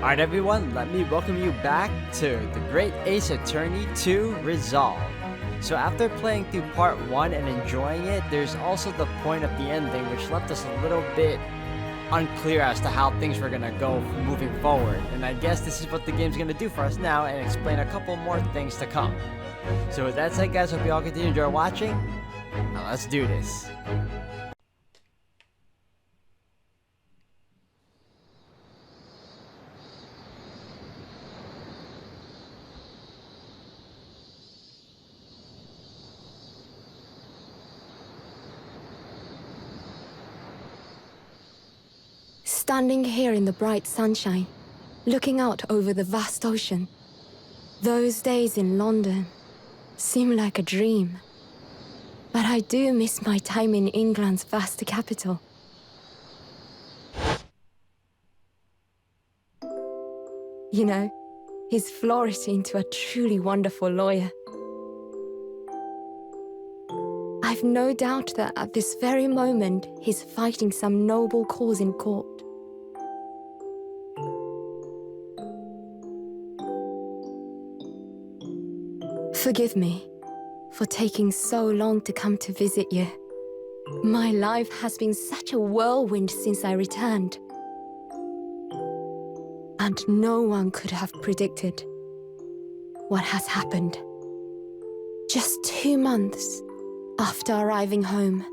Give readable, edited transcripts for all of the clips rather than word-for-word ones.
Alright everyone, let me welcome you back to The Great Ace Attorney 2 Resolve. So after playing through part 1 and enjoying it, there's also the point of the ending which left us a little bit unclear as to how things were gonna go moving forward. And I guess this is what the game's gonna do for us now and explain a couple more things to come. So with that said guys, hope you all continue to enjoy watching. Now let's do this. Standing here in the bright sunshine, looking out over the vast ocean, those days in London seem like a dream. But I do miss my time in England's vast capital. You know, he's flourished into a truly wonderful lawyer. I've no doubt that at this very moment, he's fighting some noble cause in court. Forgive me for taking so long to come to visit you. My life has been such a whirlwind since I returned. And no one could have predicted what has happened. Just 2 months after arriving home.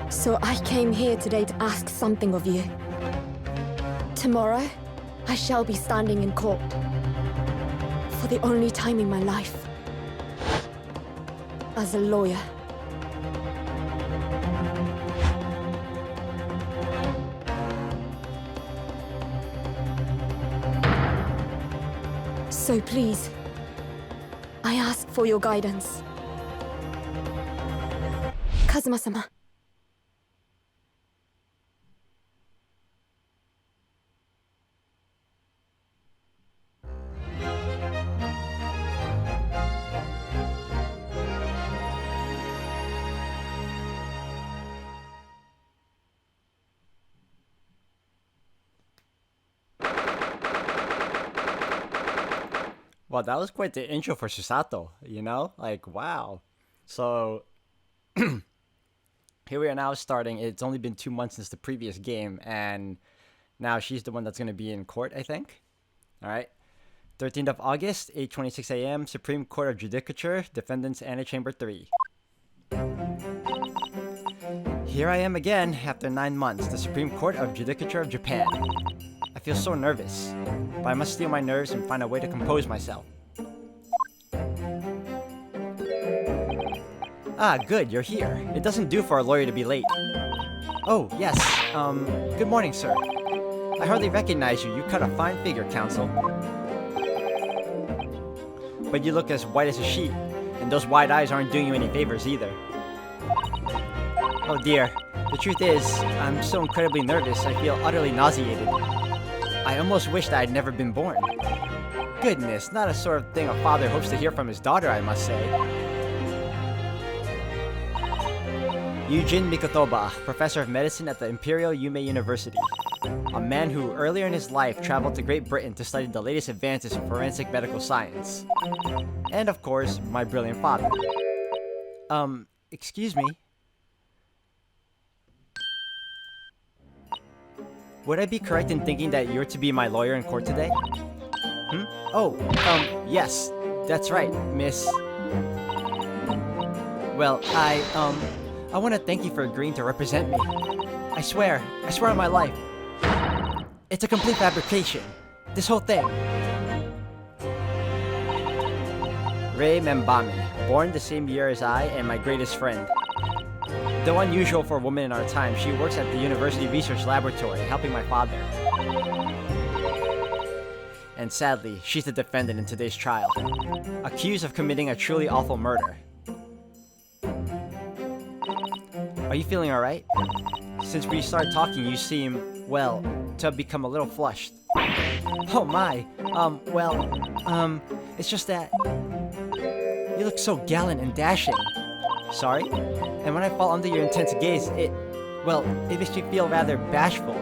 So I came here today to ask something of you. Tomorrow, I shall be standing in court. For the only time in my life. As a lawyer. So please, I ask for your guidance. Kazuma-sama. Well, that was quite the intro for Susanto, you know? Like, wow. So, here we are now starting. It's only been 2 months since the previous game, and now she's the one that's going to be in court, I think. All right. 13th of August, 8:26 a.m., Supreme Court of Judicature, Defendants Antechamber 3. Here I am again, after 9 months, the Supreme Court of Judicature of Japan. I feel so nervous, but I must steel my nerves and find a way to compose myself. Ah, good, you're here. It doesn't do for a lawyer to be late. Oh, yes, good morning, sir. I hardly recognize you. You cut a fine figure, counsel. But you look as white as a sheet, and those wide eyes aren't doing you any favors either. Oh dear, the truth is, I'm so incredibly nervous, I feel utterly nauseated. I almost wish that I'd never been born. Goodness, not a sort of thing a father hopes to hear from his daughter, I must say. Susanto Mikotoba, professor of medicine at the Imperial Yume University. A man who, earlier in his life, traveled to Great Britain to study the latest advances in forensic medical science. And of course, my brilliant father. Excuse me? Would I be correct in thinking that you're to be my lawyer in court today? Oh, yes, that's right, miss. Well, I want to thank you for agreeing to represent me. I swear on my life. It's a complete fabrication. This whole thing. Rei Membami, born the same year as I and my greatest friend. Though unusual for a woman in our time, she works at the University Research Laboratory, helping my father. And sadly, she's the defendant in today's trial, accused of committing a truly awful murder. Are you feeling alright? Since we started talking, you seem, well, to become a little flushed. Oh my, it's just that you look so gallant and dashing. Sorry? And when I fall under your intense gaze, it makes me feel rather bashful.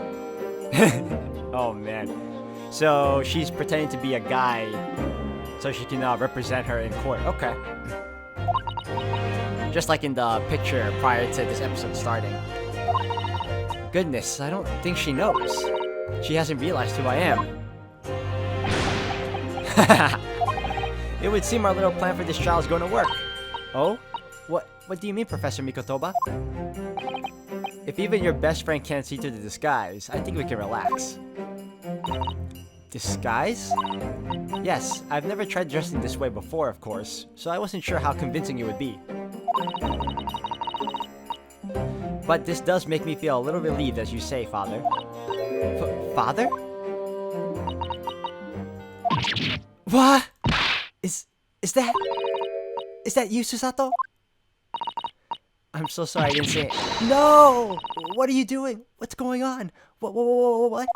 Oh man. So she's pretending to be a guy so she can represent her in court. Okay. Just like in the picture prior to this episode starting. Goodness, I don't think she knows. She hasn't realized who I am. It would seem our little plan for this trial is going to work. Oh? What do you mean, Professor Mikotoba? If even your best friend can't see through the disguise, I think we can relax. Disguise? Yes, I've never tried dressing this way before, of course, so I wasn't sure how convincing it would be. But this does make me feel a little relieved, as you say, Father. Father? What? Is that you, Susanto? I'm so sorry I didn't say it. No! What are you doing? What's going on? What?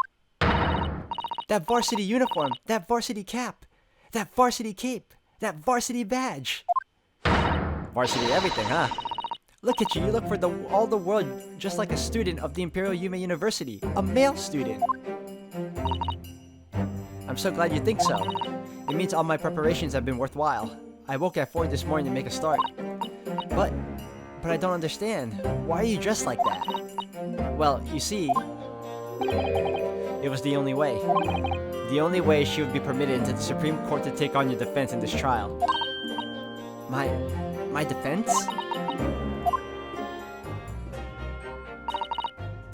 That varsity uniform, that varsity cap, that varsity cape, that varsity badge. Varsity everything, huh? Look at you, you look for all the world just like a student of the Imperial Yume University. A male student. I'm so glad you think so. It means all my preparations have been worthwhile. I woke at 4 this morning to make a start. But I don't understand. Why are you dressed like that? Well, you see, it was the only way. The only way she would be permitted into the Supreme Court to take on your defense in this trial. My defense?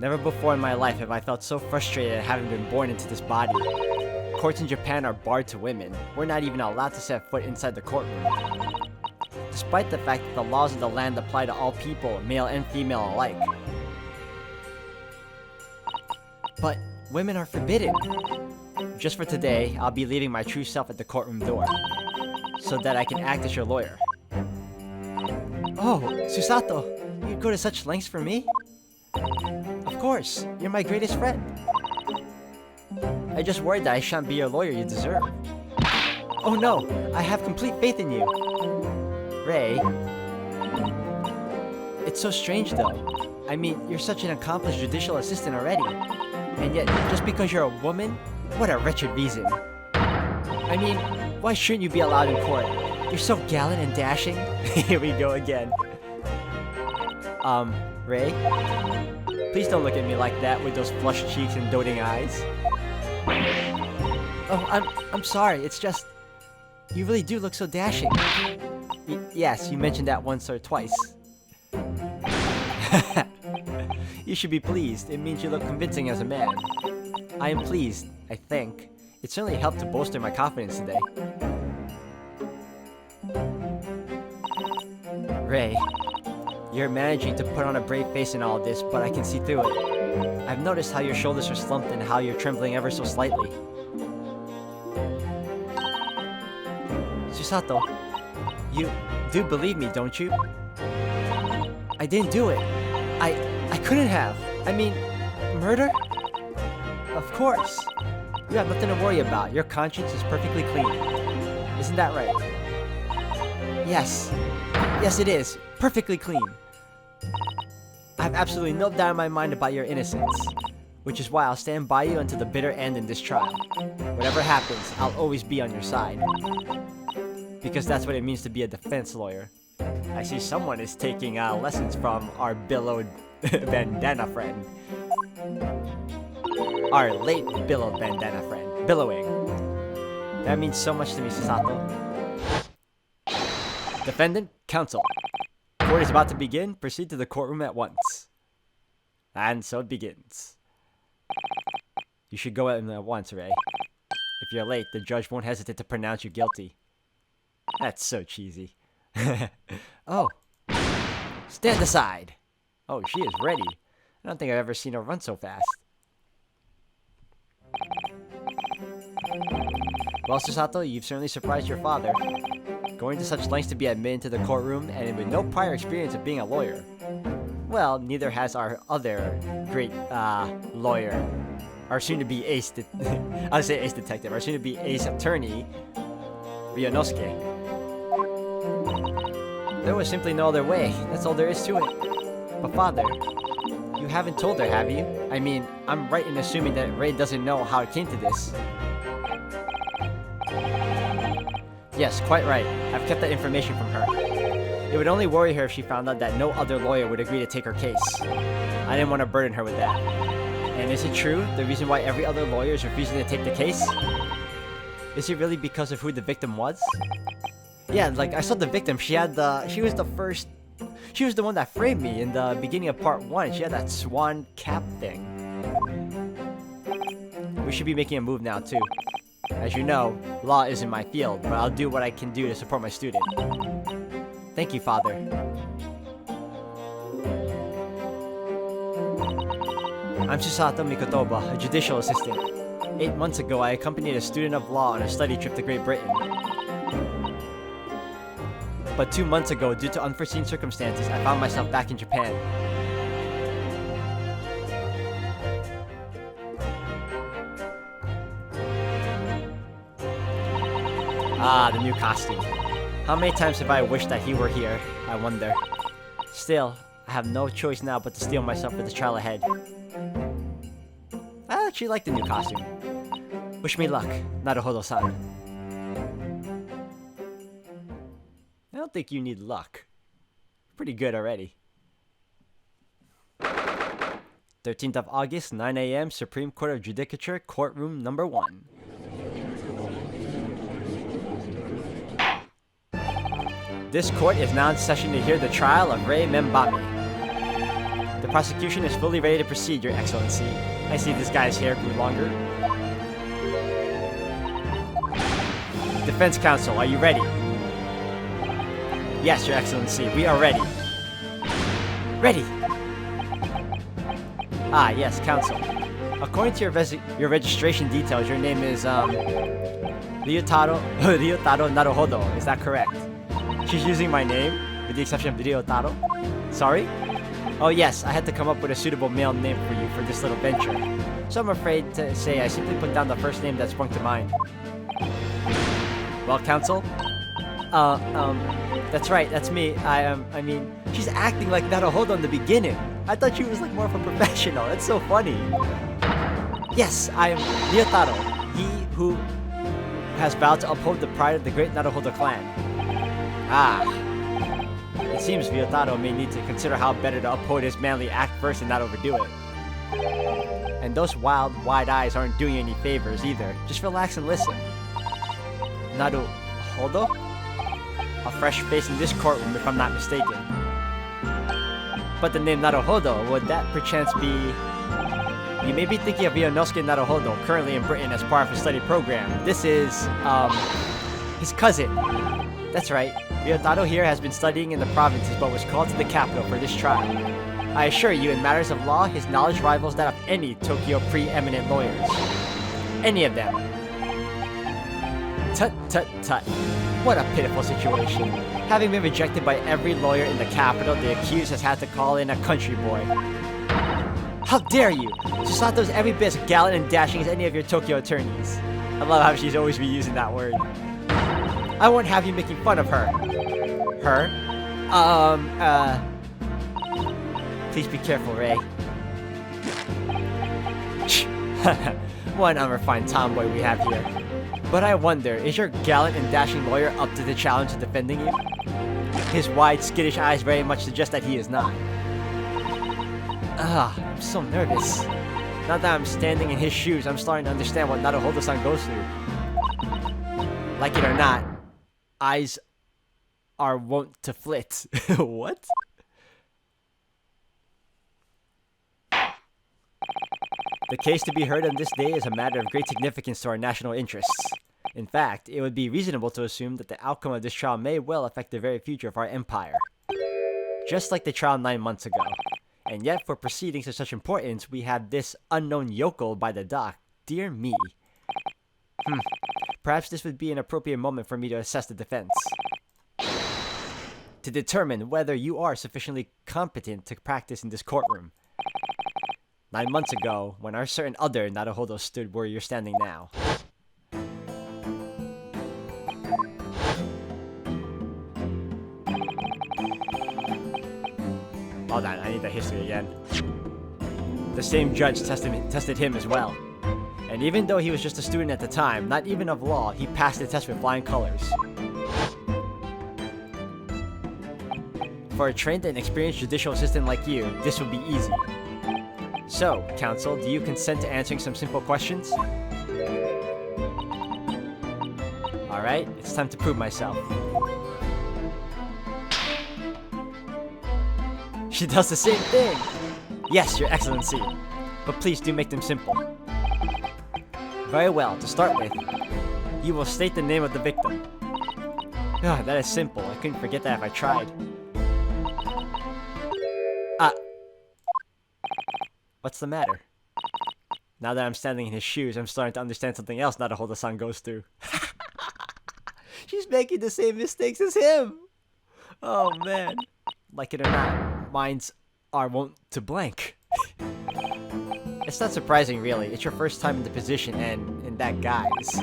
Never before in my life have I felt so frustrated at having been born into this body. Courts in Japan are barred to women. We're not even allowed to set foot inside the courtroom. Despite the fact that the laws of the land apply to all people, male and female alike. But women are forbidden. Just for today, I'll be leaving my true self at the courtroom door, so that I can act as your lawyer. Oh, Susanto, you'd go to such lengths for me? Of course, you're my greatest friend. I just worried that I shan't be your lawyer you deserve. Oh no, I have complete faith in you. Ray. It's so strange though. I mean, you're such an accomplished judicial assistant already. And yet, just because you're a woman? What a wretched reason. I mean, why shouldn't you be allowed in court? You're so gallant and dashing. Here we go again. Ray? Please don't look at me like that with those flushed cheeks and doting eyes. Oh, I'm sorry, it's just... You really do look so dashing. Yes, you mentioned that once or twice. You should be pleased. It means you look convincing as a man. I am pleased, I think. It certainly helped to bolster my confidence today. Ray, you're managing to put on a brave face in all of this, but I can see through it. I've noticed how your shoulders are slumped and how you're trembling ever so slightly. Susanto, you do believe me, don't you? I didn't do it. I couldn't have. I mean, murder? Of course. You have nothing to worry about. Your conscience is perfectly clean. Isn't that right? Yes. Yes, it is. Perfectly clean. I have absolutely no doubt in my mind about your innocence. Which is why I'll stand by you until the bitter end in this trial. Whatever happens, I'll always be on your side. Because that's what it means to be a defense lawyer. I see someone is taking lessons from our billowed bandana friend. Our late billowed bandana friend. Billowing. That means so much to me, Susanto. Defendant, counsel. Court is about to begin. Proceed to the courtroom at once. And so it begins. You should go in at once, Ray. If you're late, the judge won't hesitate to pronounce you guilty. That's so cheesy. Oh. Stand aside. Oh, she is ready. I don't think I've ever seen her run so fast. Well, Susanto, you've certainly surprised your father. Going to such lengths to be admitted to the courtroom and with no prior experience of being a lawyer. Well, neither has our other great lawyer, our soon-to-be ace, I'll say ace detective, our soon-to-be ace attorney, Ryunosuke. There was simply no other way. That's all there is to it. But father, you haven't told her, have you? I mean, I'm right in assuming that Rei doesn't know how it came to this. Yes, quite right. I've kept that information from her. It would only worry her if she found out that no other lawyer would agree to take her case. I didn't want to burden her with that. And is it true, the reason why every other lawyer is refusing to take the case? Is it really because of who the victim was? Yeah, like, I saw the victim. She was the one that framed me in the beginning of part 1. She had that swan cap thing. We should be making a move now, too. As you know, law isn't my field, but I'll do what I can do to support my student. Thank you, Father. I'm Susanto Mikotoba, a judicial assistant. 8 months ago, I accompanied a student of law on a study trip to Great Britain. But 2 months ago, due to unforeseen circumstances, I found myself back in Japan. Ah, the new costume. How many times have I wished that he were here, I wonder. Still, I have no choice now but to steel myself for the trial ahead. I actually like the new costume. Wish me luck, Naruhodo-san. I don't think you need luck. Pretty good already. 13th of August, 9 a.m., Supreme Court of Judicature, Courtroom Number 1. This court is now in session to hear the trial of Rei Membami. The prosecution is fully ready to proceed, Your Excellency. I see this guy's hair grew longer. Defense counsel, are you ready? Yes, Your Excellency, we are ready. Ready! Ah, yes, counsel. According to your registration details, your name is, Ryutaro Naruhodo, is that correct? She's using my name, with the exception of Ryutaro? Sorry? Oh yes, I had to come up with a suitable male name for you for this little venture. So I'm afraid to say I simply put down the first name that sprung to mind. Well, counsel? That's right, that's me. I mean, she's acting like Naruhodo in the beginning. I thought she was like more of a professional. That's so funny. Yes, I am Ryutaro, he who has vowed to uphold the pride of the great Naruhodo clan. Ah. It seems Ryutaro may need to consider how better to uphold his manly act first and not overdo it. And those wild, wide eyes aren't doing you any favors either. Just relax and listen. Naruhodo? A fresh face in this courtroom if I'm not mistaken. But the name Naruhodo, would that perchance be... You may be thinking of Ryunosuke Naruhodo, currently in Britain as part of his study program. This is, his cousin. That's right. Ryutaro here has been studying in the provinces but was called to the capital for this trial. I assure you, in matters of law, his knowledge rivals that of any Tokyo preeminent lawyers. Any of them. Tut tut tut. What a pitiful situation. Having been rejected by every lawyer in the capital, the accused has had to call in a country boy. How dare you! Susanto's every bit as gallant and dashing as any of your Tokyo attorneys. I love how she's always reusing that word. I won't have you making fun of her. Her? Please be careful, Rei. What an unrefined tomboy we have here. But I wonder, is your gallant and dashing lawyer up to the challenge of defending you? His wide, skittish eyes very much suggest that he is not. I'm so nervous. Now that I'm standing in his shoes, I'm starting to understand what Naruhodo-san goes through. Like it or not, eyes are wont to flit. What? The case to be heard on this day is a matter of great significance to our national interests. In fact, it would be reasonable to assume that the outcome of this trial may well affect the very future of our empire. Just like the trial 9 months ago. And yet, for proceedings of such importance, we have this unknown yokel by the dock. Dear me. Perhaps this would be an appropriate moment for me to assess the defense. To determine whether you are sufficiently competent to practice in this courtroom. 9 months ago, when our certain other Naruhodo stood where you're standing now. Hold on, I need the history again. The same judge tested him as well. And even though he was just a student at the time, not even of law, he passed the test with flying colors. For a trained and experienced judicial assistant like you, this would be easy. So, counsel, do you consent to answering some simple questions? Alright, it's time to prove myself. She does the same thing! Yes, Your Excellency. But please do make them simple. Very well, to start with, you will state the name of the victim. Ah, that is simple. I couldn't forget that if I tried. What's the matter? Now that I'm standing in his shoes, I'm starting to understand something else Naruhodo-san goes through. She's making the same mistakes as him! Oh man. Like it or not, minds are wont to blank. It's not surprising really, it's your first time in the position and in that guise.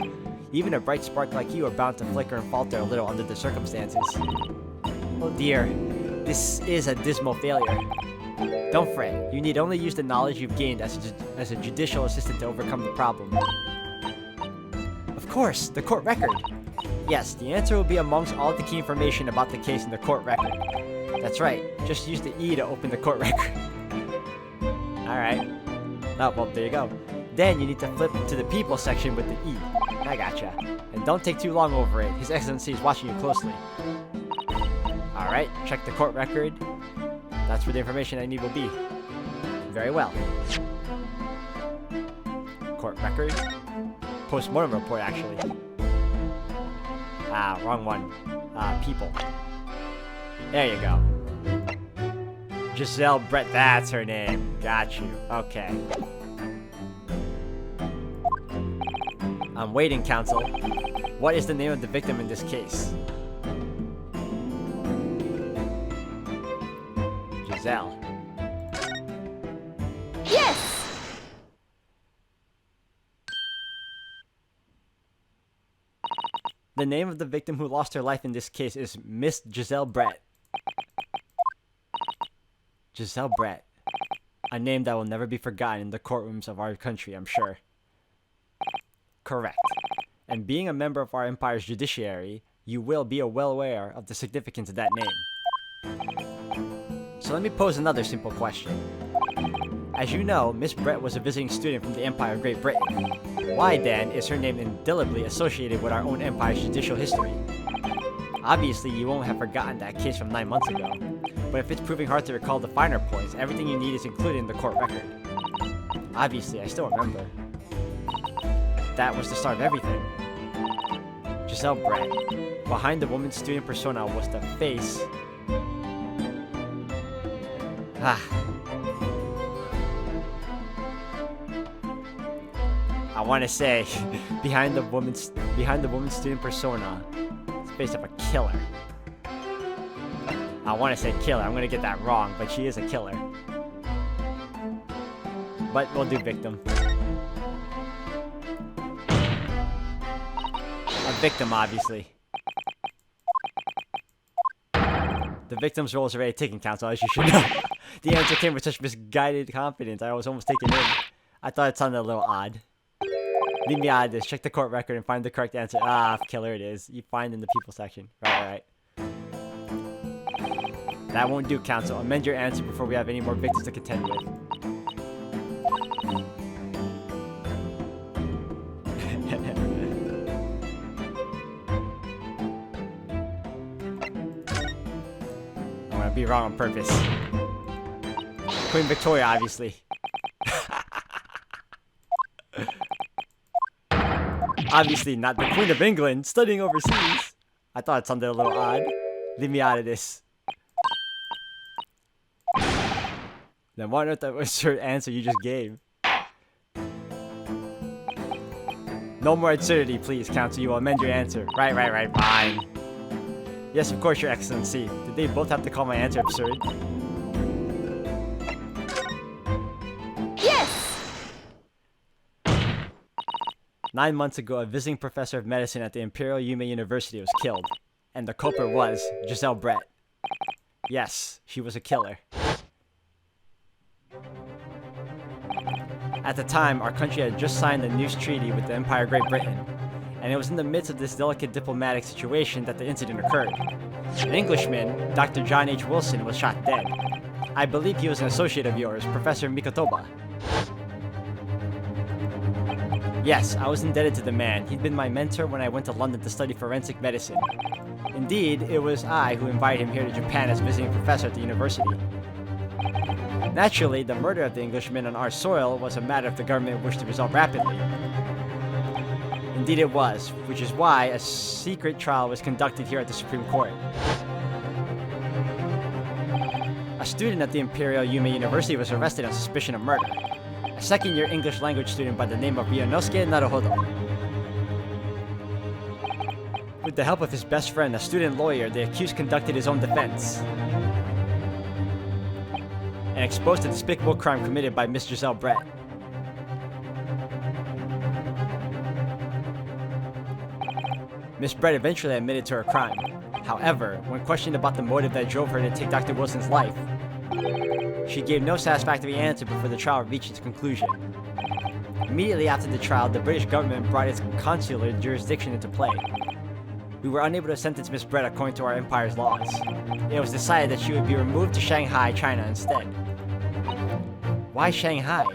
Even a bright spark like you are bound to flicker and falter a little under the circumstances. Oh dear, this is a dismal failure. Don't fret, you need only use the knowledge you've gained as a judicial assistant to overcome the problem. Of course, the court record! Yes, the answer will be amongst all the key information about the case in the court record. That's right, just use the E to open the court record. Alright. Oh, well, there you go. Then you need to flip to the people section with the E. I gotcha. And don't take too long over it, His Excellency is watching you closely. Alright, check the court record. That's where the information I need will be. Very well. Court record. Post-Mortem Report, actually. Ah, wrong one. People. There you go. Giselle Brett, that's her name. Got you. Okay. I'm waiting, counsel. What is the name of the victim in this case? Giselle. Yes! The name of the victim who lost her life in this case is Miss Giselle Brett. Giselle Brett. A name that will never be forgotten in the courtrooms of our country, I'm sure. Correct. And being a member of our empire's judiciary, you will be well aware of the significance of that name. So let me pose another simple question. As you know, Miss Brett was a visiting student from the Empire of Great Britain. Why, then, is her name indelibly associated with our own empire's judicial history? Obviously, you won't have forgotten that case from 9 months ago. But if it's proving hard to recall the finer points, everything you need is included in the court record. Obviously, I still remember. That was the start of everything. Giselle Brett. Behind the woman's student persona was the face. I want to say, behind the woman's student persona, it's the face of a killer. I want to say killer. I'm gonna get that wrong, but she is a killer. But we'll do victim. A victim, obviously. The victim's role is already taken, counsel, as you should know. The answer came with such misguided confidence, I was almost taken in. I thought it sounded a little odd. Leave me out of this. Check the court record and find the correct answer. Ah, killer it is. You find in the people section. Right. That won't do, counsel. Amend your answer before we have any more victims to contend with. I'm gonna be wrong on purpose. Queen Victoria, obviously. Obviously not the Queen of England, studying overseas. I thought it sounded a little odd. Leave me out of this. Then why not that was your answer you just gave? No more absurdity, please, counsel. You will amend your answer. Right, fine. Yes, of course, Your Excellency. Did they both have to call my answer absurd? Yes! 9 months ago, a visiting professor of medicine at the Imperial Yume University was killed. And the culprit was Giselle Brett. Yes, she was a killer. At the time, our country had just signed a news treaty with the Empire of Great Britain, and it was in the midst of this delicate diplomatic situation that the incident occurred. An Englishman, Dr. John H. Wilson, was shot dead. I believe he was an associate of yours, Professor Mikotoba. Yes, I was indebted to the man. He'd been my mentor when I went to London to study forensic medicine. Indeed, it was I who invited him here to Japan as visiting professor at the university. Naturally, the murder of the Englishman on our soil was a matter the government wished to resolve rapidly. Indeed it was, which is why a secret trial was conducted here at the Supreme Court. A student at the Imperial Yume University was arrested on suspicion of murder. A second-year English language student by the name of Ryunosuke Naruhodo. With the help of his best friend, a student lawyer, the accused conducted his own defense and exposed the despicable crime committed by Miss Giselle Brett. Miss Brett eventually admitted to her crime. However, when questioned about the motive that drove her to take Dr. Wilson's life, she gave no satisfactory answer before the trial reached its conclusion. Immediately after the trial, the British government brought its consular jurisdiction into play. We were unable to sentence Miss Brett according to our empire's laws. It was decided that she would be removed to Shanghai, China instead. Why Shanghai?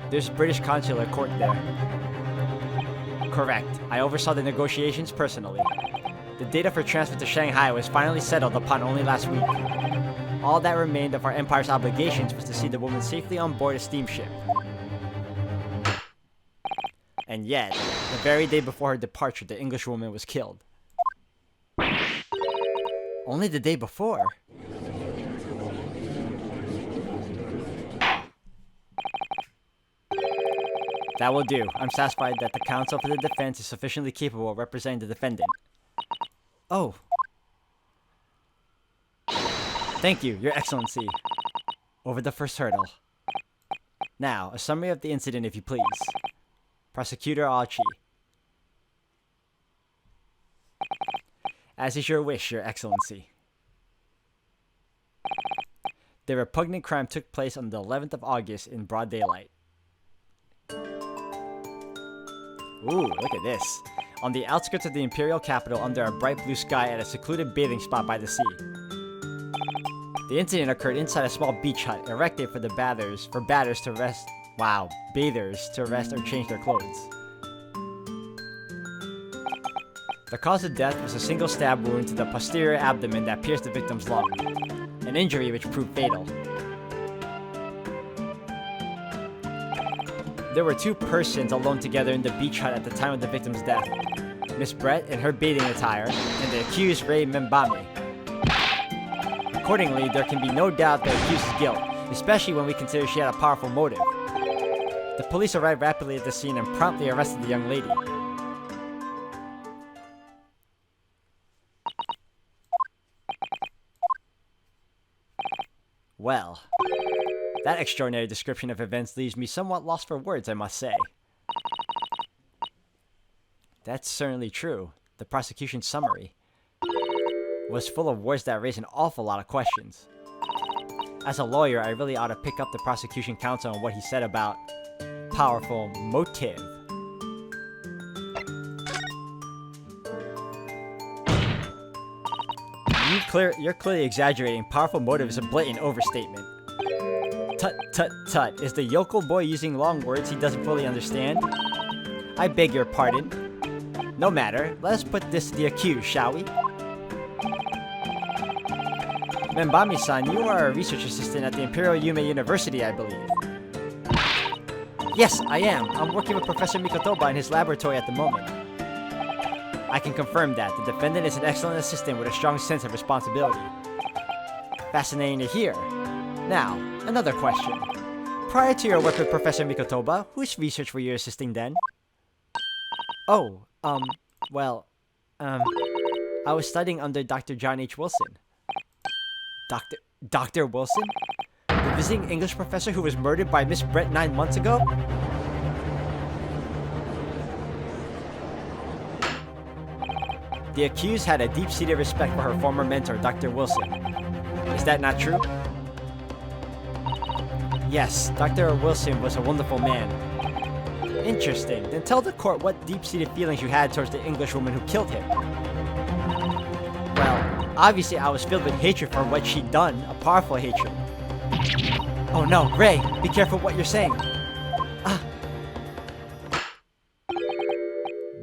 There's British consular court there. Correct. I oversaw the negotiations personally. The date of her transfer to Shanghai was finally settled upon only last week. All that remained of our empire's obligations was to see the woman safely on board a steamship. And yet, the very day before her departure, the Englishwoman was killed. Only the day before? That will do. I'm satisfied that the counsel for the defense is sufficiently capable of representing the defendant. Oh. Thank you, Your Excellency. Over the first hurdle. Now, a summary of the incident if you please. Prosecutor Aochi. As is your wish, Your Excellency. The repugnant crime took place on the 11th of August in broad daylight. Ooh, look at this. On the outskirts of the Imperial capital under a bright blue sky at a secluded bathing spot by the sea. The incident occurred inside a small beach hut erected for bathers to rest. Wow, bathers to rest or change their clothes. The cause of death was a single stab wound to the posterior abdomen that pierced the victim's lung, an injury which proved fatal. There were two persons alone together in the beach hut at the time of the victim's death. Miss Brett in her bathing attire, and the accused Ray Membami. Accordingly, there can be no doubt the accused's guilt, especially when we consider she had a powerful motive. The police arrived rapidly at the scene and promptly arrested the young lady. Well, that extraordinary description of events leaves me somewhat lost for words, I must say. That's certainly true. The prosecution's summary was full of words that raise an awful lot of questions. As a lawyer, I really ought to pick up the prosecution counsel on what he said about powerful motive. You're clearly exaggerating. Powerful motive is a blatant overstatement. Tut, tut, tut. Is the yokel boy using long words he doesn't fully understand? I beg your pardon. No matter. Let us put this to the accused, shall we? Membami-san, you are a research assistant at the Imperial Yume University, I believe. Yes, I am. I'm working with Professor Mikotoba in his laboratory at the moment. I can confirm that. The defendant is an excellent assistant with a strong sense of responsibility. Fascinating to hear. Now, another question. Prior to your work with Professor Mikotoba, whose research were you assisting then? Oh, I was studying under Dr. John H. Wilson. Dr. Wilson? The visiting English professor who was murdered by Miss Brett 9 months ago? The accused had a deep-seated respect for her former mentor, Dr. Wilson. Is that not true? Yes, Dr. Wilson was a wonderful man. Interesting. Then tell the court what deep-seated feelings you had towards the Englishwoman who killed him. Well, obviously I was filled with hatred for what she'd done, a powerful hatred. Oh no, Ray, be careful what you're saying.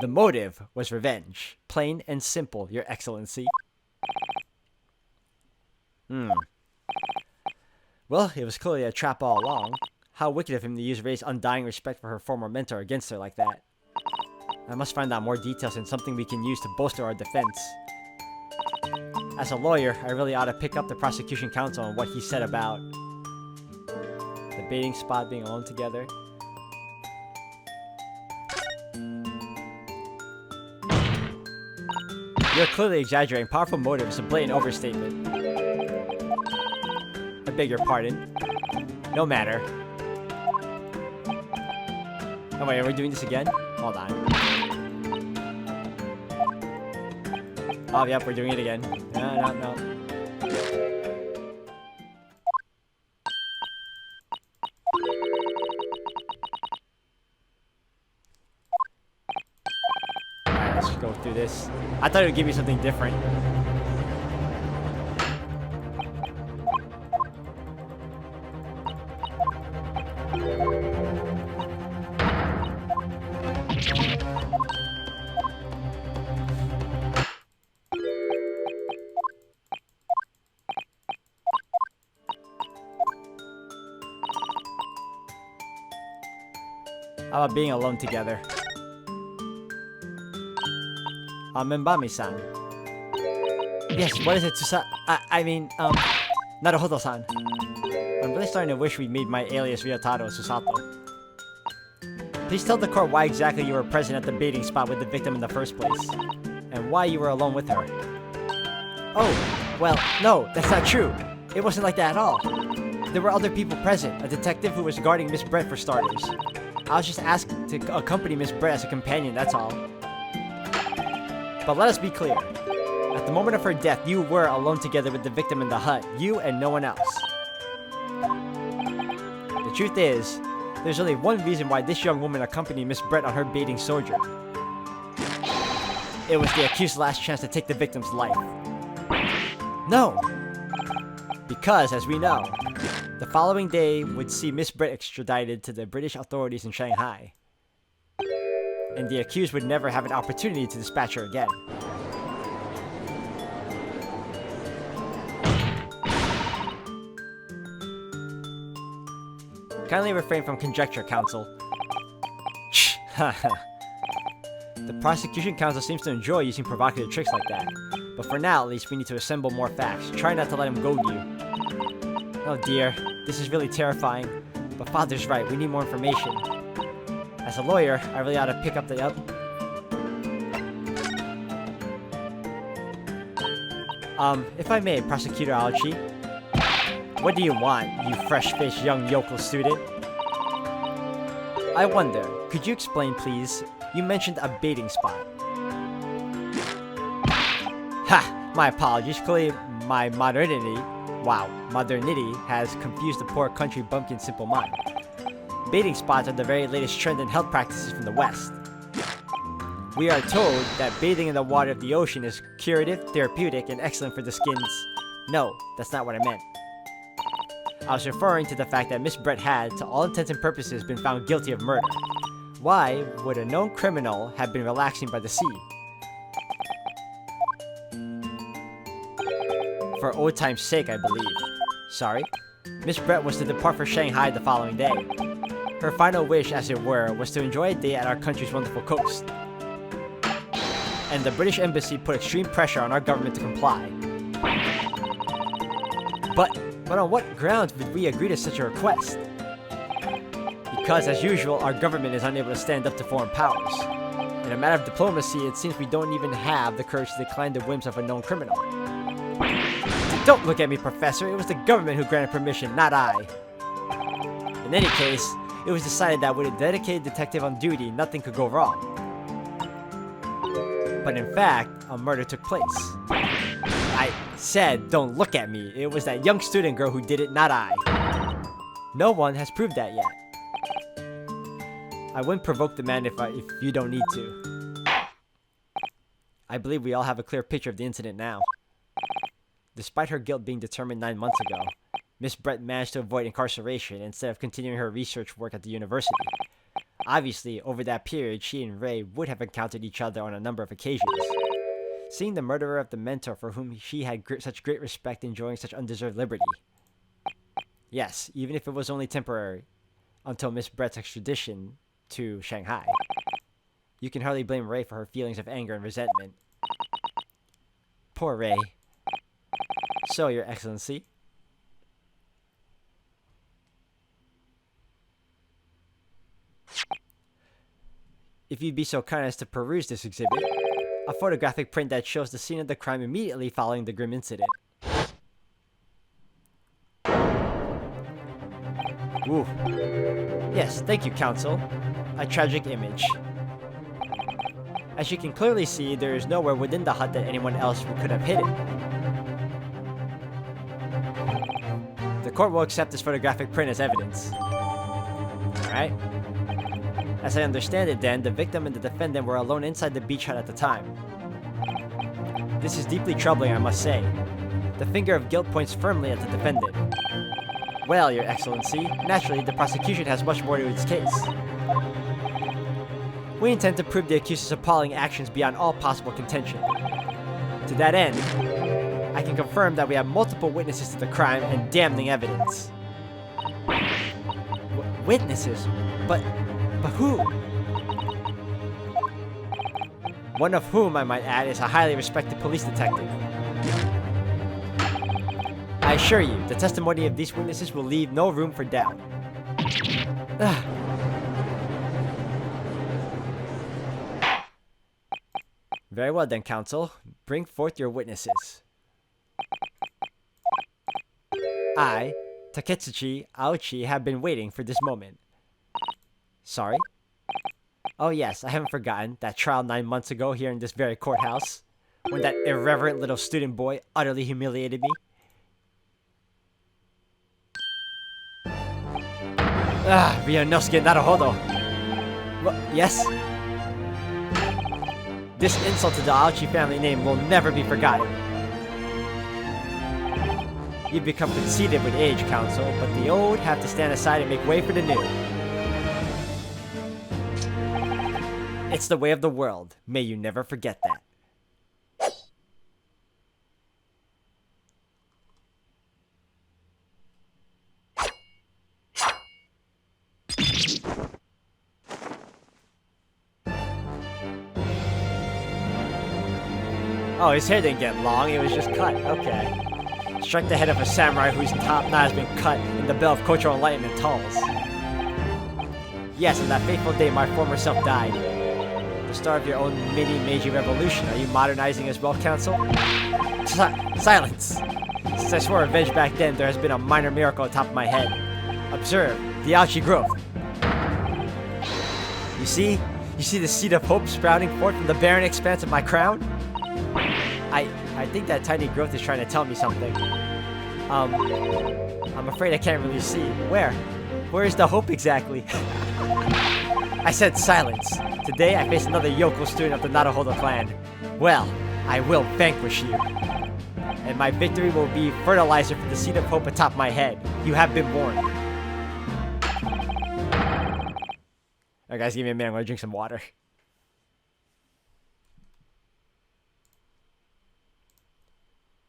The motive was revenge. Plain and simple, Your Excellency. Well, it was clearly a trap all along. How wicked of him to use Ray's undying respect for her former mentor against her like that. I must find out more details and something we can use to bolster our defense. As a lawyer, I really ought to pick up the prosecution counsel on what he said about the baiting spot being alone together. You're clearly exaggerating. Powerful motive is a blatant overstatement. I beg your pardon. No matter. Oh wait, are we doing this again? Hold on. Oh yep, we're doing it again. No. Alright, let's go through this. I thought it would give me something different. How about being alone together? Membami-san. Yes, what is it, Naruhodo-san. I'm really starting to wish we'd made my alias Ryotaro Susanto. Please tell the court why exactly you were present at the baiting spot with the victim in the first place, and why you were alone with her. Oh, well, no, that's not true. It wasn't like that at all. There were other people present, a detective who was guarding Miss Brett for starters. I was just asked to accompany Miss Brett as a companion, that's all. But let us be clear. At the moment of her death, you were alone together with the victim in the hut. You and no one else. The truth is, there's only one reason why this young woman accompanied Miss Brett on her baiting sojourn. It was the accused's last chance to take the victim's life. No! Because, as we know, the following day would see Miss Brett extradited to the British authorities in Shanghai. And the accused would never have an opportunity to dispatch her again. Kindly refrain from conjecture, counsel. The prosecution counsel seems to enjoy using provocative tricks like that. But for now, at least, we need to assemble more facts. Try not to let him goad you. Oh dear, this is really terrifying. But Father's right, we need more information. As a lawyer, I really ought to pick up the if I may, Prosecutor Aochi. What do you want, you fresh-faced young yokel student? I wonder, could you explain, please? You mentioned a baiting spot. Ha! My apologies. Clearly, my modernity has confused the poor country bumpkin's simple mind. Baiting spots are the very latest trend in health practices from the West. We are told that bathing in the water of the ocean is curative, therapeutic, and excellent for the skins. No, that's not what I meant. I was referring to the fact that Miss Brett had, to all intents and purposes, been found guilty of murder. Why would a known criminal have been relaxing by the sea? For old time's sake, I believe. Sorry? Miss Brett was to depart for Shanghai the following day. Her final wish, as it were, was to enjoy a day at our country's wonderful coast. And the British Embassy put extreme pressure on our government to comply. But on what grounds would we agree to such a request? Because, as usual, our government is unable to stand up to foreign powers. In a matter of diplomacy, it seems we don't even have the courage to decline the whims of a known criminal. Don't look at me, Professor. It was the government who granted permission, not I. In any case, it was decided that with a dedicated detective on duty, nothing could go wrong. But in fact, a murder took place. I said, don't look at me. It was that young student girl who did it, not I. No one has proved that yet. I wouldn't provoke the man if you don't need to. I believe we all have a clear picture of the incident now. Despite her guilt being determined 9 months ago, Miss Brett managed to avoid incarceration instead of continuing her research work at the university. Obviously, over that period, she and Ray would have encountered each other on a number of occasions. Seeing the murderer of the mentor for whom she had such great respect enjoying such undeserved liberty. Yes, even if it was only temporary, until Miss Brett's extradition to Shanghai. You can hardly blame Ray for her feelings of anger and resentment. Poor Ray. So, Your Excellency. If you'd be so kind as to peruse this exhibit, a photographic print that shows the scene of the crime immediately following the grim incident. Ooh. Yes, thank you, Counsel. A tragic image. As you can clearly see, there is nowhere within the hut that anyone else could have hid it. The court will accept this photographic print as evidence. Alright? As I understand it then, the victim and the defendant were alone inside the beach hut at the time. This is deeply troubling, I must say. The finger of guilt points firmly at the defendant. Well, Your Excellency, naturally the prosecution has much more to its case. We intend to prove the accuser's appalling actions beyond all possible contention. To that end, I can confirm that we have multiple witnesses to the crime and damning evidence. Witnesses? But who? One of whom, I might add, is a highly respected police detective. I assure you, the testimony of these witnesses will leave no room for doubt. Very well then, Counsel. Bring forth your witnesses. I, Taketsuchi Aochi, have been waiting for this moment. Sorry? Oh yes, I haven't forgotten that trial 9 months ago here in this very courthouse, when that irreverent little student boy utterly humiliated me. Ryunosuke Naruhodo. Yes? This insult to the Aochi family name will never be forgotten. You've become conceited with age, Counsel, but the old have to stand aside and make way for the new. It's the way of the world. May you never forget that. Oh, his hair didn't get long, it was just cut. Okay. Strike the head of a samurai whose top knot has been cut in the bell of cultural enlightenment tolls. Yes, on that fateful day my former self died. The start of your own mini Meiji revolution. Are you modernizing as well, Counsel? Silence! Since I swore revenge back then, there has been a minor miracle on top of my head. Observe, the Aochi growth. You see the seed of hope sprouting forth from the barren expanse of my crown? I think that tiny growth is trying to tell me something. I'm afraid I can't really see. Where? Where is the hope exactly? I said silence. Today I face another yokel student of the Naruhodo clan. Well, I will vanquish you. And my victory will be fertilizer for the seed of hope atop my head. You have been warned. Alright guys, give me a minute, I'm gonna drink some water.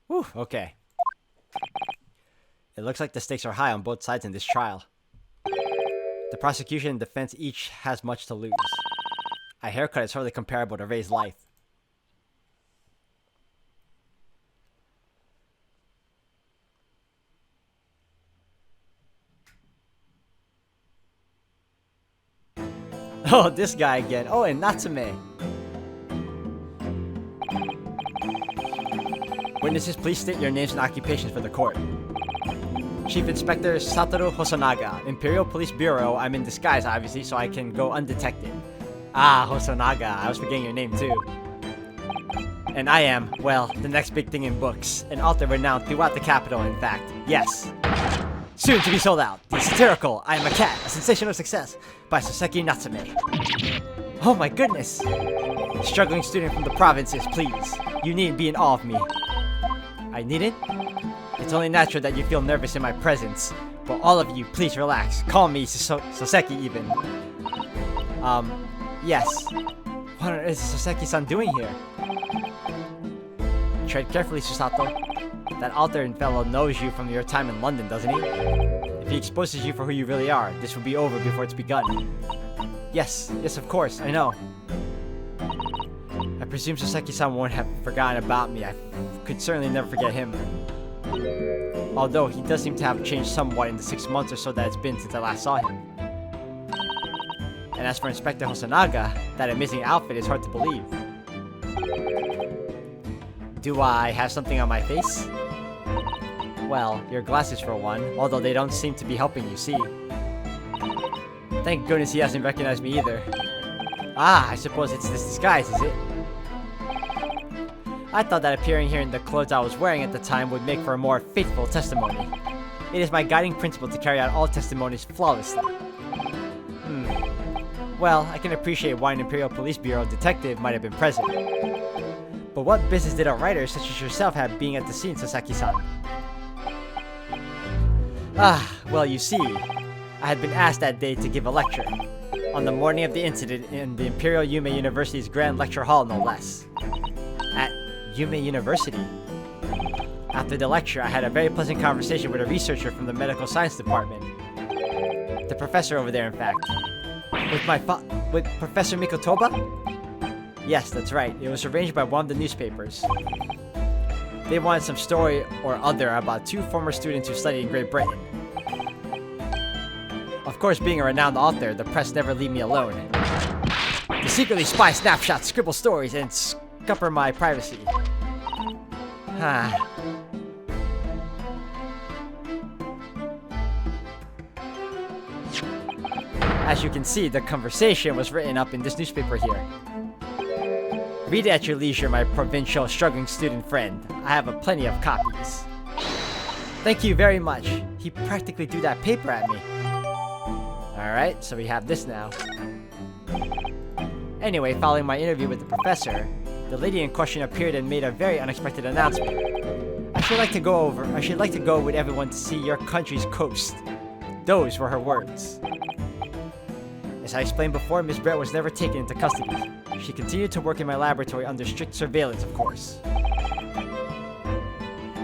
Whew, okay. It looks like the stakes are high on both sides in this trial. The prosecution and defense each has much to lose. A haircut is hardly comparable to Ray's life. Oh, this guy again. Oh, and Natsume. Witnesses, please state your names and occupations for the court. Chief Inspector Satoru Hosonaga, Imperial Police Bureau. I'm in disguise, obviously, so I can go undetected. Ah, Hosonaga. I was forgetting your name, too. And I am, well, the next big thing in books. An author renowned throughout the capital, in fact. Yes. Soon to be sold out. The satirical I Am a Cat, a sensational success by Soseki Natsume. Oh my goodness. Struggling student from the provinces, please. You needn't be in awe of me. I needn't? It's only natural that you feel nervous in my presence. But all of you, please relax. Call me Soseki even. Yes. What on earth is Soseki-san doing here? Tread carefully, Susanto. That author and fellow knows you from your time in London, doesn't he? If he exposes you for who you really are, this will be over before it's begun. Yes, of course, I know. I presume Soseki-san won't have forgotten about me. I could certainly never forget him. Although he does seem to have changed somewhat in the 6 months or so that it's been since I last saw him. And as for Inspector Hosonaga, that amazing outfit is hard to believe. Do I have something on my face? Well, your glasses for one, although they don't seem to be helping you see. Thank goodness he hasn't recognized me either. Ah, I suppose it's this disguise, is it? I thought that appearing here in the clothes I was wearing at the time would make for a more faithful testimony. It is my guiding principle to carry out all testimonies flawlessly. Well, I can appreciate why an Imperial Police Bureau detective might have been present. But what business did a writer such as yourself have being at the scene, Sasaki-san? Well, you see, I had been asked that day to give a lecture. On the morning of the incident in the Imperial Yume University's Grand Lecture Hall, no less. At Yume University. After the lecture, I had a very pleasant conversation with a researcher from the Medical Science Department. The professor over there, in fact. With Professor Mikotoba? Yes, that's right. It was arranged by one of the newspapers. They wanted some story or other about 2 former students who studied in Great Britain. Of course, being a renowned author, the press never leave me alone. They secretly spy snapshots, scribble stories, and scupper my privacy. As you can see, the conversation was written up in this newspaper here. Read it at your leisure, my provincial struggling student friend. I have plenty of copies. Thank you very much. He practically threw that paper at me. Alright, so we have this now. Anyway, following my interview with the professor, the lady in question appeared and made a very unexpected announcement. I should like to go with everyone to see your country's coast. Those were her words. As I explained before, Miss Brett was never taken into custody. She continued to work in my laboratory under strict surveillance, of course.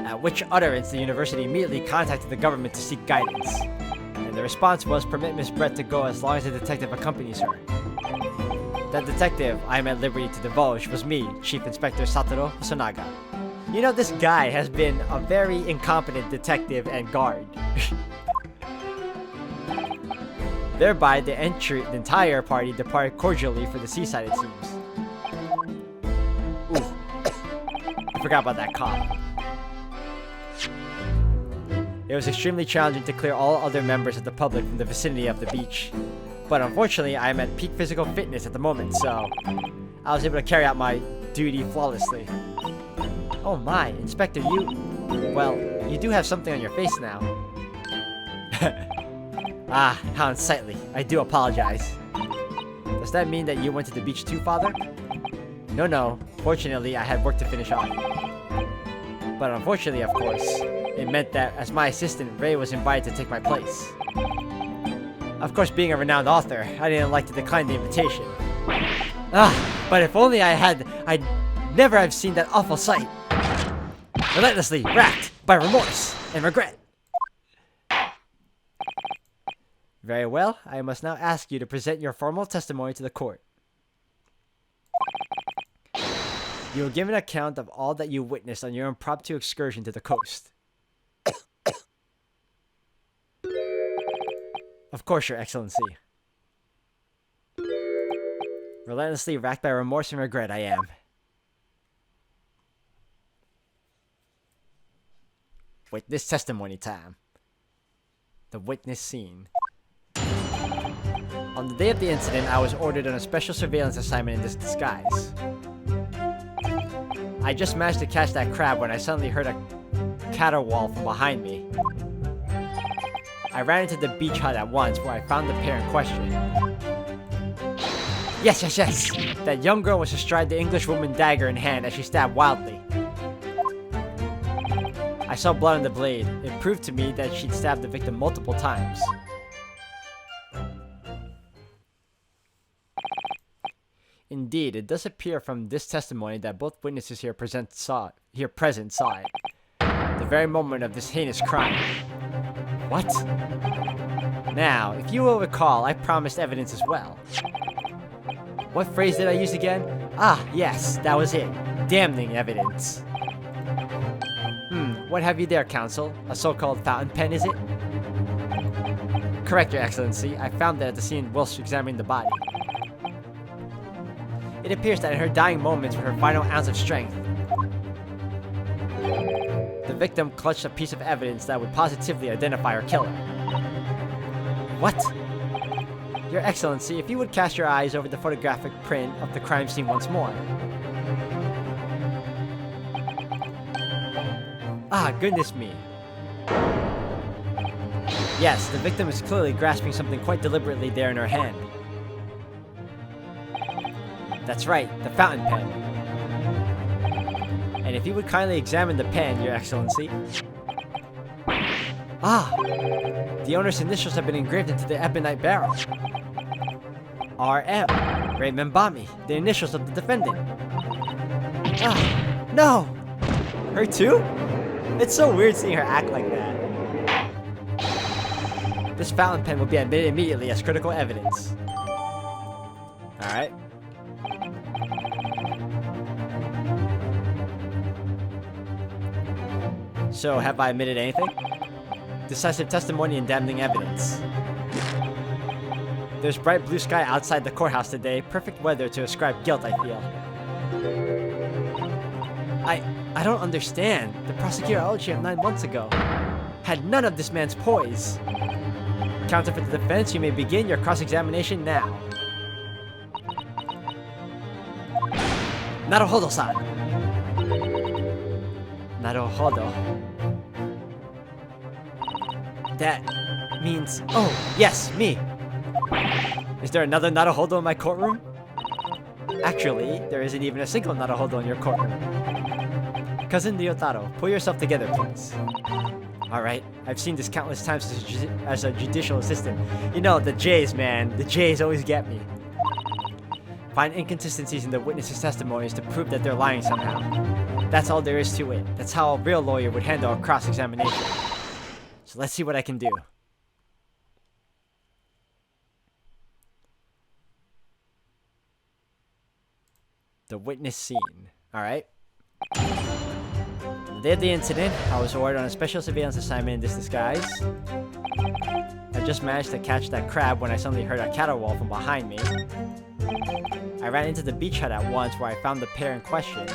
At which utterance, the university immediately contacted the government to seek guidance. And the response was permit Miss Brett to go as long as a detective accompanies her. That detective I am at liberty to divulge was me, Chief Inspector Satoru Hosonaga. You know, this guy has been a very incompetent detective and guard. Thereby, the entire party departed cordially for the seaside, it seems. Ooh. I forgot about that cop. It was extremely challenging to clear all other members of the public from the vicinity of the beach. But unfortunately, I am at peak physical fitness at the moment, so I was able to carry out my duty flawlessly. Oh my, Inspector, well, you do have something on your face now. Ah, how unsightly. I do apologize. Does that mean that you went to the beach too, Father? No. Fortunately, I had work to finish off. But unfortunately, of course, it meant that as my assistant, Ray was invited to take my place. Of course, being a renowned author, I didn't like to decline the invitation. But if only I'd never have seen that awful sight. Relentlessly racked by remorse and regret. Very well, I must now ask you to present your formal testimony to the court. You will give an account of all that you witnessed on your impromptu excursion to the coast. Of course, Your Excellency. Relentlessly racked by remorse and regret, I am. Witness testimony time. The witness scene. On the day of the incident, I was ordered on a special surveillance assignment in this disguise. I just managed to catch that crab when I suddenly heard a caterwaul from behind me. I ran into the beach hut at once, where I found the pair in question. Yes! That young girl was astride the Englishwoman, dagger in hand, as she stabbed wildly. I saw blood on the blade. It proved to me that she'd stabbed the victim multiple times. Indeed, it does appear from this testimony that both witnesses here present saw it. The very moment of this heinous crime. What? Now, if you will recall, I promised evidence as well. What phrase did I use again? Ah, yes, that was it. Damning evidence. What have you there, counsel? A so-called fountain pen, is it? Correct, Your Excellency. I found it at the scene whilst examining the body. It appears that in her dying moments, with her final ounce of strength, the victim clutched a piece of evidence that would positively identify her killer. What? Your Excellency, if you would cast your eyes over the photographic print of the crime scene once more. Ah, goodness me. Yes, the victim is clearly grasping something quite deliberately there in her hand. That's right, the fountain pen. And if you would kindly examine the pen, Your Excellency. Ah! The owner's initials have been engraved into the ebonite barrel. R.M. Raymond Bami, the initials of the defendant. Ah! No! Her too? It's so weird seeing her act like that. This fountain pen will be admitted immediately as critical evidence. Alright. So, have I admitted anything? Decisive testimony and damning evidence. There's bright blue sky outside the courthouse today. Perfect weather to ascribe guilt, I feel. I don't understand. The prosecutor out here 9 months ago had none of this man's poise. Counsel for the defense, you may begin your cross-examination now. Naruhodo-san. Naruhodo. That means... Oh, yes, me. Is there another Naruhodo in my courtroom? Actually, there isn't even a single Naruhodo in your courtroom. Cousin Ryotaro, pull yourself together, please. Alright, I've seen this countless times as a judicial assistant. You know, the J's, man. The J's always get me. Find inconsistencies in the witnesses' testimonies to prove that they're lying somehow. That's all there is to it. That's how a real lawyer would handle a cross-examination. So let's see what I can do. The witness scene. Alright. The day of the incident, I was ordered on a special surveillance assignment in this disguise. I just managed to catch that crab when I suddenly heard a caterwaul from behind me. I ran into the beach hut at once, where I found the pair in question.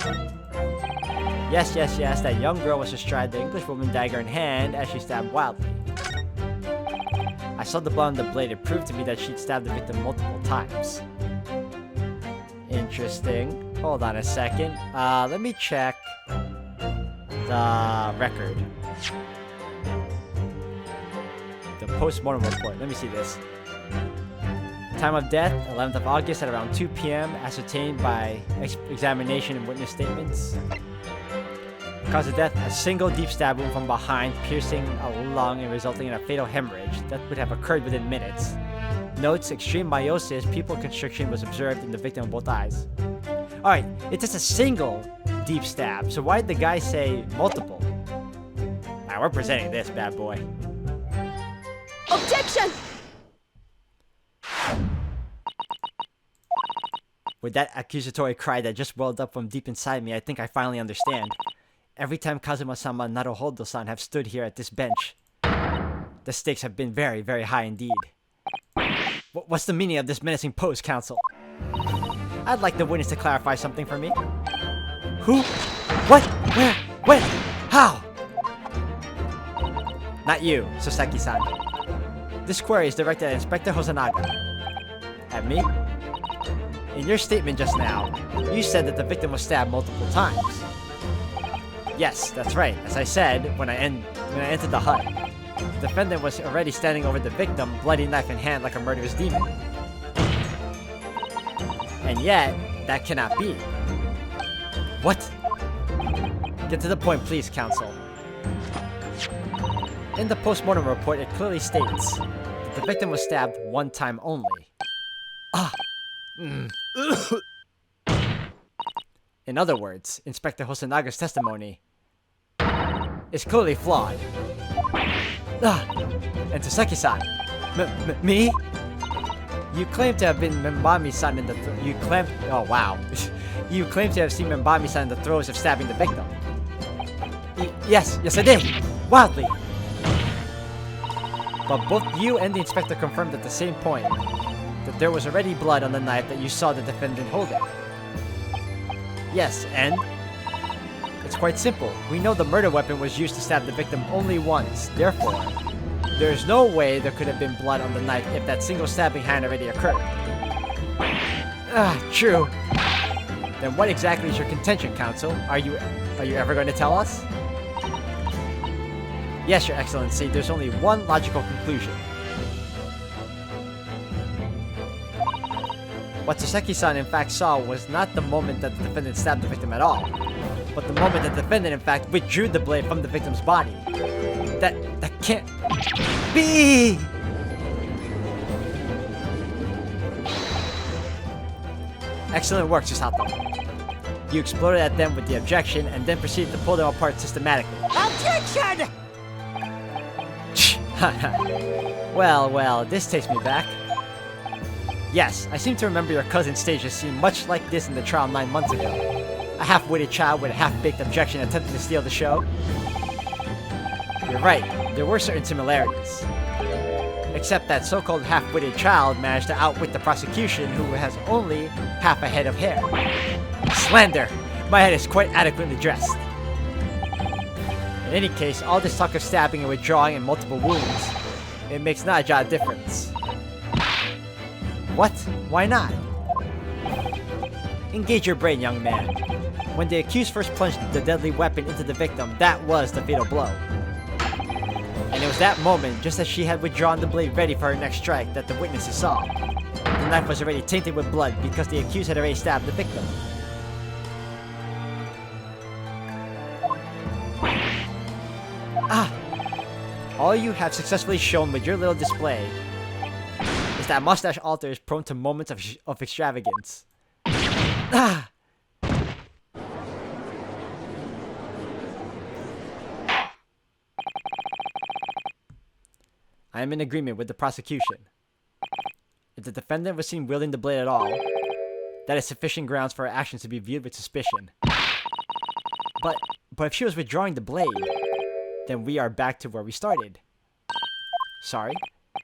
Yes, that young girl was astride the Englishwoman, dagger in hand, as she stabbed wildly. I saw the blood on the blade. It proved to me that she'd stabbed the victim multiple times. Interesting. Hold on a second. Let me check the record. The Post-Mortem Report. Let me see this. Time of death, 11th of August at around 2 p.m. ascertained by examination and witness statements. Cause of death, a single deep stab wound from behind, piercing a lung and resulting in a fatal hemorrhage that would have occurred within minutes. Notes, extreme meiosis, pupil constriction was observed in the victim of both eyes. Alright, it's just a single deep stab, so why did the guy say multiple? Alright, we're presenting this bad boy. Objection! With that accusatory cry that just welled up from deep inside me, I think I finally understand. Every time Kazuma-sama and Naruhodo-san have stood here at this bench, the stakes have been very, very high indeed. What's the meaning of this menacing pose, counsel? I'd like the witness to clarify something for me. Who? What? Where? When? How? Not you, Sasaki-san. This query is directed at Inspector Hosonaga. At me? In your statement just now, you said that the victim was stabbed multiple times. Yes, that's right. As I said, when I entered the hut, the defendant was already standing over the victim, bloody knife in hand like a murderous demon. And yet, that cannot be. What? Get to the point, please, counsel. In the post-mortem report, it clearly states that the victim was stabbed one time only. In other words, Inspector Hosanaga's testimony is clearly flawed. And Taseki-san, me? You claim to have been Membami-san in the oh wow. You claim to have seen Membami-san in the throes of stabbing the victim. Yes I did. Wildly. But both you and the inspector confirmed at the same point that there was already blood on the knife that you saw the defendant holding. Yes, and? It's quite simple. We know the murder weapon was used to stab the victim only once. Therefore, there's no way there could have been blood on the knife if that single stabbing had already occurred. True. Then what exactly is your contention, counsel? Are you ever going to tell us? Yes, Your Excellency, there's only one logical conclusion. What Taseki-san in fact saw was not the moment that the defendant stabbed the victim at all, but the moment that the defendant in fact withdrew the blade from the victim's body. That can't be! Excellent work, Susanto. You exploded at them with the objection and then proceeded to pull them apart systematically. Objection! Well, this takes me back. Yes, I seem to remember your cousin staged a scene much like this in the trial 9 months ago. A half-witted child with a half-baked objection attempting to steal the show. You're right, there were certain similarities. Except that so-called half-witted child managed to outwit the prosecution, who has only half a head of hair. Slander! My head is quite adequately dressed. In any case, all this talk of stabbing and withdrawing and multiple wounds, it makes not a jot of difference. What? Why not? Engage your brain, young man. When the accused first plunged the deadly weapon into the victim, that was the fatal blow. And it was that moment, just as she had withdrawn the blade ready for her next strike, that the witnesses saw. The knife was already tainted with blood because the accused had already stabbed the victim. All you have successfully shown with your little display is that Mustache Alter is prone to moments of extravagance. I am in agreement with the prosecution. If the defendant was seen wielding the blade at all, that is sufficient grounds for her actions to be viewed with suspicion. But if she was withdrawing the blade, then we are back to where we started. Sorry?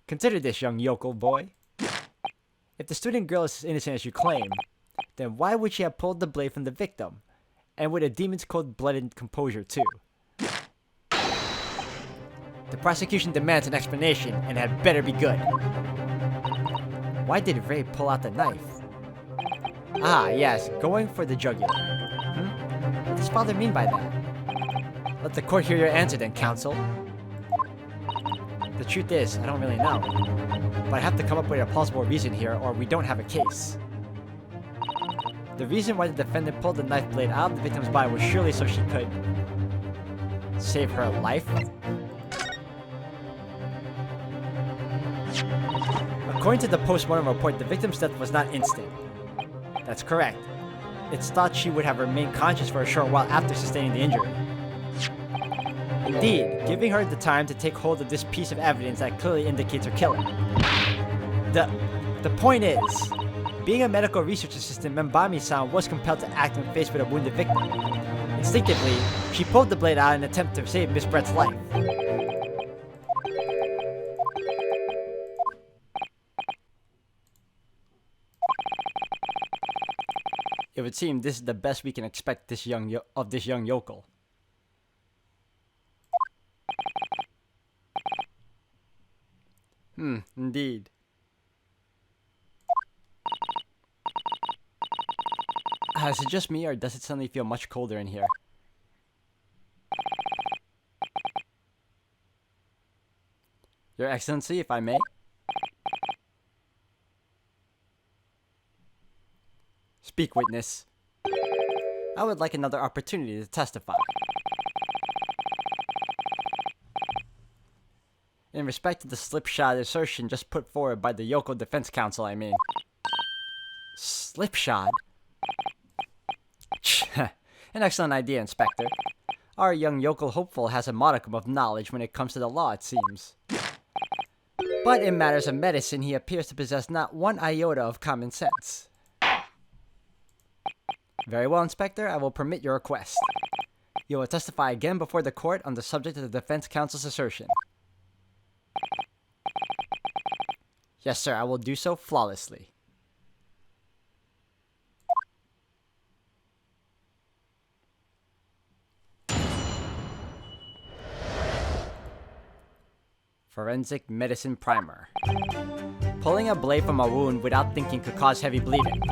Consider this, young yokel boy. If the student girl is as innocent as you claim, then why would she have pulled the blade from the victim? And with a demon's cold-blooded composure, too. The prosecution demands an explanation, and it had better be good. Why did Ray pull out the knife? Yes, going for the jugular. What does father mean by that? Let the court hear your answer then, counsel. The truth is, I don't really know. But I have to come up with a plausible reason here, or we don't have a case. The reason why the defendant pulled the knife blade out of the victim's body was surely so she could save her life. According to the post-mortem report, the victim's death was not instant. That's correct. It's thought she would have remained conscious for a short while after sustaining the injury. Indeed, giving her the time to take hold of this piece of evidence that clearly indicates her killing. The point is, being a medical research assistant, Membami-san was compelled to act when faced with a wounded victim. Instinctively, she pulled the blade out in an attempt to save Miss Brett's life. It would seem this is the best we can expect this young yokel. Indeed. Is it just me, or does it suddenly feel much colder in here? Your Excellency, if I may. Speak, witness. I would like another opportunity to testify. In respect to the slipshod assertion just put forward by the Yoko Defense Counsel, I mean. Slipshod? An excellent idea, Inspector. Our young yokel hopeful has a modicum of knowledge when it comes to the law, it seems. But in matters of medicine, he appears to possess not one iota of common sense. Very well, Inspector, I will permit your request. You will testify again before the court on the subject of the defense counsel's assertion. Yes, sir, I will do so flawlessly. Forensic Medicine Primer. Pulling a blade from a wound without thinking could cause heavy bleeding.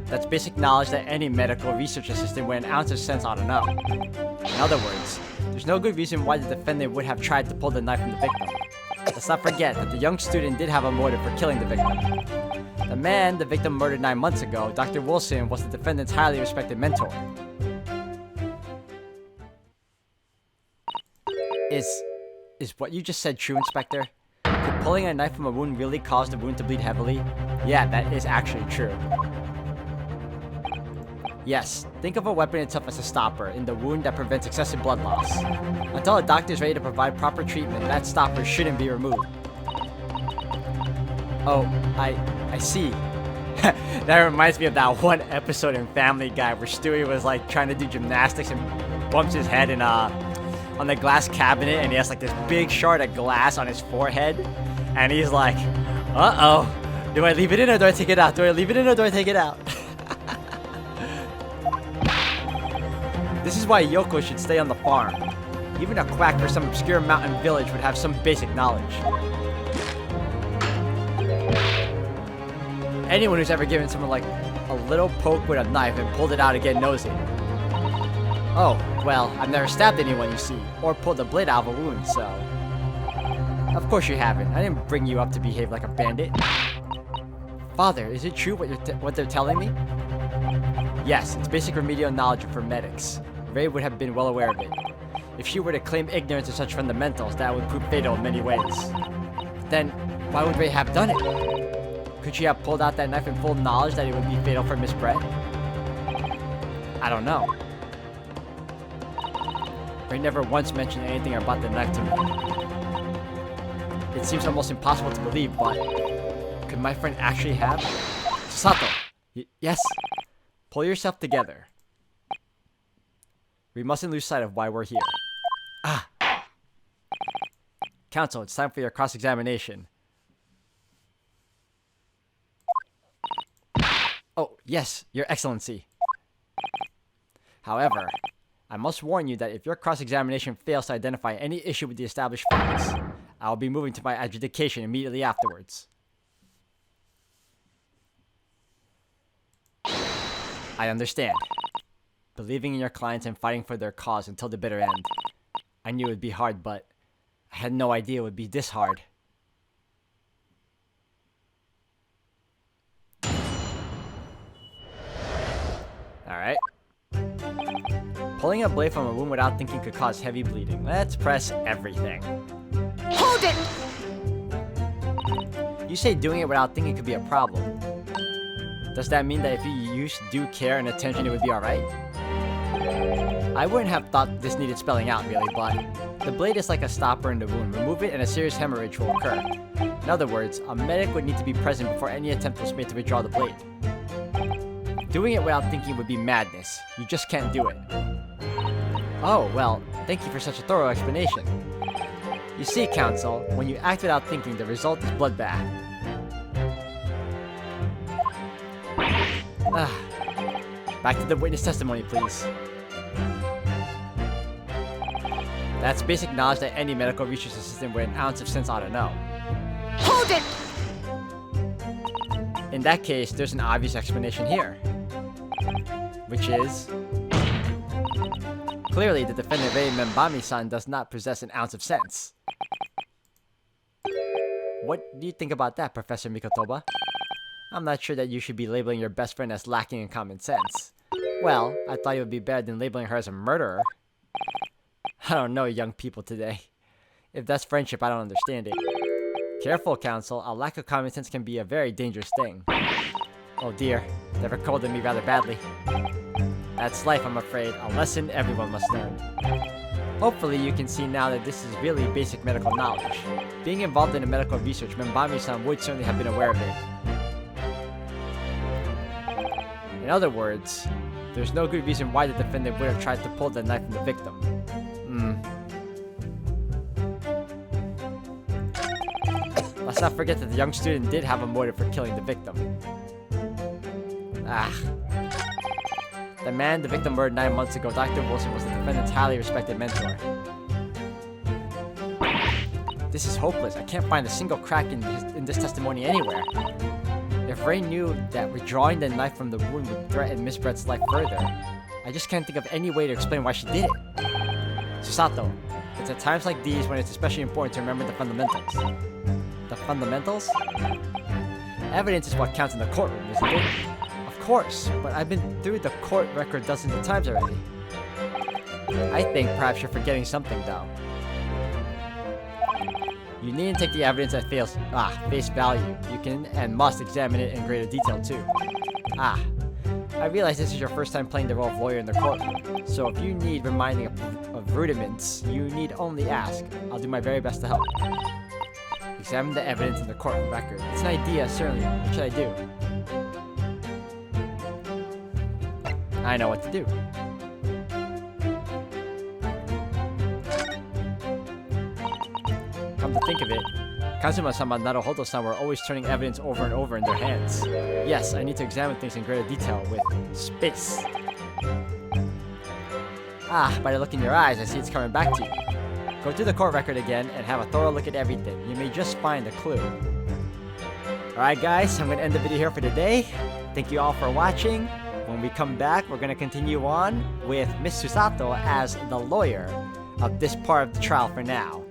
That's basic knowledge that any medical research assistant with an ounce of sense ought to know. In other words, there's no good reason why the defendant would have tried to pull the knife from the victim. Let's not forget that the young student did have a motive for killing the victim. The man the victim murdered 9 months ago, Dr. Wilson, was the defendant's highly respected mentor. Is what you just said true, Inspector? Could pulling a knife from a wound really cause the wound to bleed heavily? Yeah, that is actually true. Yes, think of a weapon itself as a stopper in the wound that prevents excessive blood loss. Until a doctor is ready to provide proper treatment, that stopper shouldn't be removed. Oh, I see. That reminds me of that one episode in Family Guy where Stewie was like trying to do gymnastics and bumps his head in on the glass cabinet, and he has like this big shard of glass on his forehead, and he's like, uh-oh, do I leave it in or do I take it out? Do I leave it in or do I take it out? This is why Yoko should stay on the farm. Even a quack for some obscure mountain village would have some basic knowledge. Anyone who's ever given someone like a little poke with a knife and pulled it out again knows it. Oh, well, I've never stabbed anyone, you see, or pulled the blade out of a wound, so... Of course you haven't. I didn't bring you up to behave like a bandit. Father, is it true what they're telling me? Yes, it's basic remedial knowledge for medics. Ray would have been well aware of it. If she were to claim ignorance of such fundamentals, that would prove fatal in many ways. Then, why would Ray have done it? Could she have pulled out that knife in full knowledge that it would be fatal for Miss Brett? I don't know. Ray never once mentioned anything about the knife to me. It seems almost impossible to believe, but... could my friend actually have? Susanto! Yes? Pull yourself together. We mustn't lose sight of why we're here. Ah! Counsel, it's time for your cross-examination. Oh, yes, Your Excellency. However, I must warn you that if your cross-examination fails to identify any issue with the established facts, I will be moving to my adjudication immediately afterwards. I understand. Believing in your clients and fighting for their cause until the bitter end. I knew it would be hard, but I had no idea it would be this hard. Alright. Pulling a blade from a wound without thinking could cause heavy bleeding. Let's press everything. Hold it! You say doing it without thinking could be a problem. Does that mean that if you used due care and attention it would be alright? I wouldn't have thought this needed spelling out really, but the blade is like a stopper in the wound. Remove it and a serious hemorrhage will occur. In other words, a medic would need to be present before any attempt was made to withdraw the blade. Doing it without thinking would be madness. You just can't do it. Oh, well, thank you for such a thorough explanation. You see, Counsel, when you act without thinking, the result is bloodbath. Back to the witness testimony, please. That's basic knowledge that any medical research assistant with an ounce of sense ought to know. Hold it! In that case, there's an obvious explanation here. Which is... Clearly, the defendant Rei Membami-san does not possess an ounce of sense. What do you think about that, Professor Mikotoba? I'm not sure that you should be labeling your best friend as lacking in common sense. Well, I thought it would be better than labeling her as a murderer. I don't know young people today. If that's friendship, I don't understand it. Careful, Counsel. A lack of common sense can be a very dangerous thing. Oh dear, they've recorded me rather badly. That's life, I'm afraid. A lesson everyone must learn. Hopefully you can see now that this is really basic medical knowledge. Being involved in medical research, Membami-san would certainly have been aware of it. In other words, there's no good reason why the defendant would have tried to pull the knife from the victim. Let's not forget that the young student did have a motive for killing the victim. The man the victim murdered 9 months ago, Dr. Wilson, was the defendant's highly respected mentor. This is hopeless. I can't find a single crack in this testimony anywhere. If Ray knew that withdrawing the knife from the wound would threaten Miss Brett's life further, I just can't think of any way to explain why she did it. Susanto, it's at times like these when it's especially important to remember the fundamentals. The fundamentals? Evidence is what counts in the courtroom, isn't it? Of course, but I've been through the court record dozens of times already. I think perhaps you're forgetting something, though. You needn't take the evidence at face value. You can and must examine it in greater detail, too. I realize this is your first time playing the role of lawyer in the courtroom, so if you need reminding of rudiments, you need only ask. I'll do my very best to help. Examine the evidence in the court record. It's an idea, certainly. What should I do? I know what to do. Come to think of it, Kazuma-sama and Naruhodo-san were always turning evidence over and over in their hands. Yes, I need to examine things in greater detail with space. By the look in your eyes, I see it's coming back to you. Go through the court record again and have a thorough look at everything. You may just find a clue. Alright guys, I'm going to end the video here for today. Thank you all for watching. When we come back, we're going to continue on with Miss Susanto as the lawyer of this part of the trial for now.